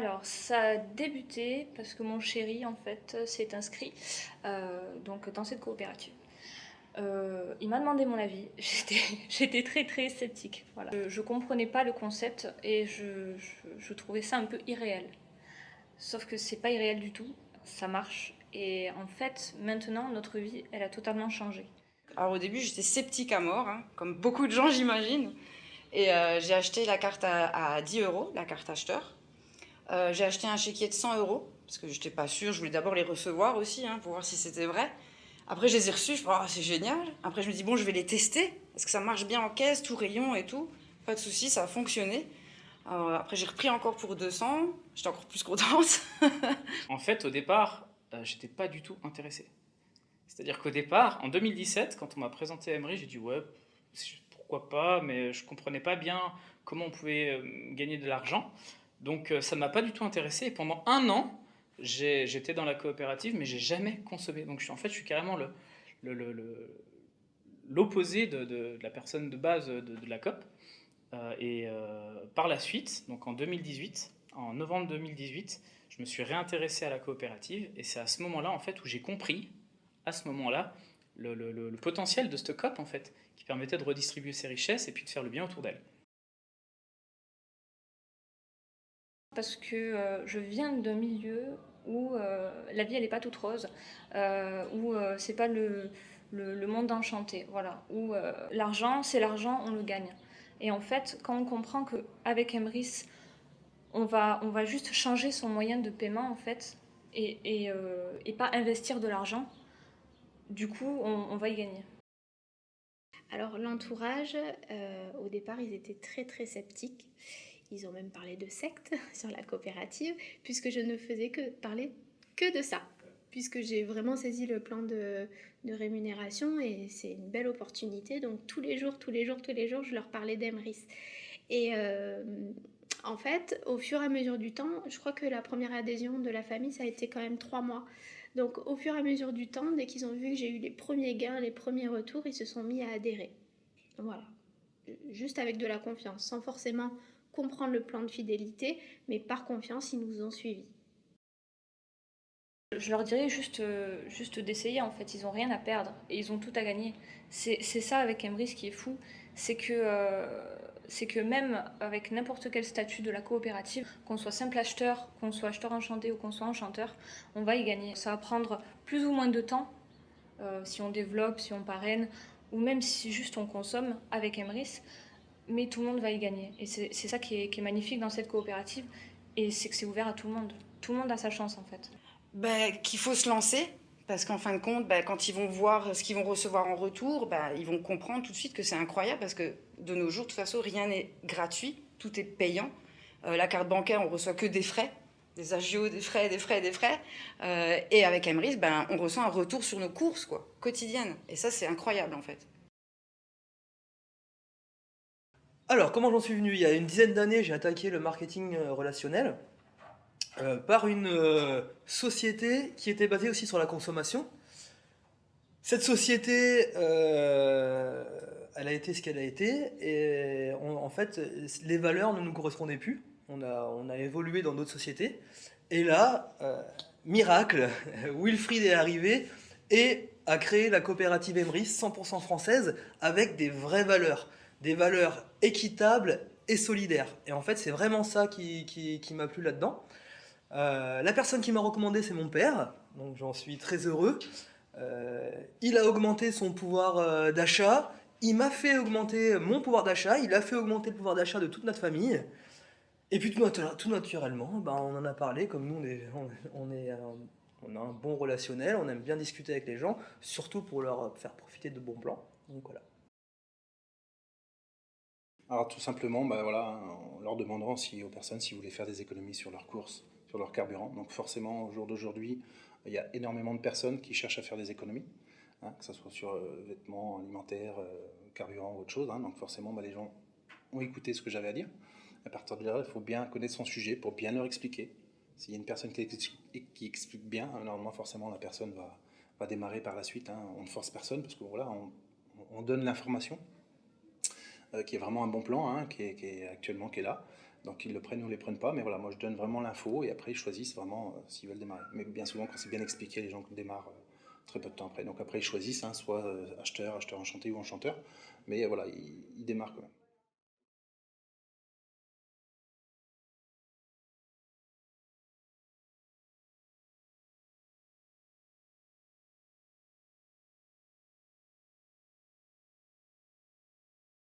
Alors, ça a débuté parce que mon chéri, en fait, s'est inscrit donc, dans cette coopérative. Il m'a demandé mon avis. J'étais très très sceptique. Voilà. Je comprenais pas le concept et je trouvais ça un peu irréel. Sauf que c'est pas irréel du tout, ça marche. Et en fait, maintenant, notre vie, elle a totalement changé. Alors au début, j'étais sceptique à mort, hein, comme beaucoup de gens, j'imagine. Et j'ai acheté la carte à 10 euros, la carte acheteur. J'ai acheté un chéquier de 100 euros, parce que je n'étais pas sûre. Je voulais d'abord les recevoir aussi, hein, pour voir si c'était vrai. Après, je les ai reçus, je me dis, oh, c'est génial. Après, je me dis, bon, je vais les tester. Est-ce que ça marche bien en caisse, tout rayon et tout? Pas de souci, ça a fonctionné. Après, j'ai repris encore pour 200. J'étais encore plus contente. En fait, au départ, j'étais pas du tout intéressé. C'est-à-dire qu'au départ, en 2017, quand on m'a présenté Emery, j'ai dit ouais, pourquoi pas, mais je comprenais pas bien comment on pouvait gagner de l'argent. Donc ça ne m'a pas du tout intéressé. Et pendant un an, j'étais dans la coopérative, mais j'ai jamais consommé. Donc en fait, je suis carrément le- le- le- l'opposé de la personne de base de la COP. Par la suite, donc en 2018, en novembre 2018, je me suis réintéressé à la coopérative et c'est à ce moment-là en fait où j'ai compris, à ce moment-là, le potentiel de cette COP en fait, qui permettait de redistribuer ses richesses et puis de faire le bien autour d'elle. Parce que je viens d'un milieu où la vie elle est pas toute rose, où c'est pas le monde enchanté, voilà, où l'argent c'est l'argent, on le gagne. Et en fait, quand on comprend qu'avec Emrys, on va juste changer son moyen de paiement en fait, et pas investir de l'argent, du coup on va y gagner. Alors l'entourage, au départ, ils étaient très très sceptiques. Ils ont même parlé de secte sur la coopérative, puisque je ne faisais que parler que de ça. Puisque j'ai vraiment saisi le plan de rémunération et c'est une belle opportunité. Donc tous les jours, tous les jours, tous les jours, je leur parlais d'Emrys. Et en fait, au fur et à mesure du temps, je crois que la première adhésion de la famille, ça a été quand même 3 mois. Donc au fur et à mesure du temps, dès qu'ils ont vu que j'ai eu les premiers gains, les premiers retours, ils se sont mis à adhérer. Voilà. Juste avec de la confiance, sans forcément comprendre le plan de fidélité, mais par confiance, ils nous ont suivis. Je leur dirais juste d'essayer en fait, ils ont rien à perdre et ils ont tout à gagner. C'est ça avec Emrys qui est fou, c'est que même avec n'importe quel statut de la coopérative, qu'on soit simple acheteur, qu'on soit acheteur enchanté ou qu'on soit enchanteur, on va y gagner. Ça va prendre plus ou moins de temps si on développe, si on parraine, ou même si juste on consomme avec Emrys, mais tout le monde va y gagner. Et c'est ça qui est magnifique dans cette coopérative, et c'est que c'est ouvert à tout le monde. Tout le monde a sa chance en fait. Qu'il faut se lancer, parce qu'en fin de compte, quand ils vont voir ce qu'ils vont recevoir en retour, ils vont comprendre tout de suite que c'est incroyable, parce que de nos jours, de toute façon, rien n'est gratuit, tout est payant. La carte bancaire, on reçoit que des frais, des agios, des frais, des frais, des frais. Et avec Emrys, on reçoit un retour sur nos courses, quoi, quotidiennes. Et ça, c'est incroyable, en fait. Alors, comment j'en suis venu? Il y a une dizaine d'années, j'ai attaqué le marketing relationnel par une société qui était basée aussi sur la consommation. Cette société, elle a été ce qu'elle a été, et en fait, les valeurs ne nous correspondaient plus. On a évolué dans d'autres sociétés. Et là, miracle, Wilfried est arrivé et a créé la coopérative Emrys 100% française avec des valeurs équitables et solidaires. Et en fait, c'est vraiment ça qui m'a plu là-dedans. La personne qui m'a recommandé, c'est mon père, donc j'en suis très heureux. Il a augmenté son pouvoir d'achat, il m'a fait augmenter mon pouvoir d'achat, il a fait augmenter le pouvoir d'achat de toute notre famille. Et puis tout naturellement, on en a parlé, comme nous on a un bon relationnel, on aime bien discuter avec les gens, surtout pour leur faire profiter de bons plans. Donc voilà. Alors tout simplement, voilà, en leur demandant si, aux personnes s'ils voulaient faire des économies sur leurs courses, sur leur carburant. Donc forcément, au jour d'aujourd'hui, il y a énormément de personnes qui cherchent à faire des économies, hein, que ce soit sur vêtements, alimentaires, carburant ou autre chose. Hein. Donc forcément, les gens ont écouté ce que j'avais à dire. À partir de là, il faut bien connaître son sujet pour bien leur expliquer. S'il y a une personne qui explique bien, normalement forcément la personne va démarrer par la suite. Hein. On ne force personne parce que voilà, on donne l'information. Qui est vraiment un bon plan, hein, qui est actuellement qui est là. Donc ils le prennent ou les prennent pas, mais voilà, moi je donne vraiment l'info et après ils choisissent vraiment s'ils veulent démarrer. Mais bien souvent, quand c'est bien expliqué, les gens démarrent très peu de temps après. Donc après ils choisissent, hein, soit acheteur, acheteur enchanté ou enchanteur, mais voilà, ils démarrent quand même.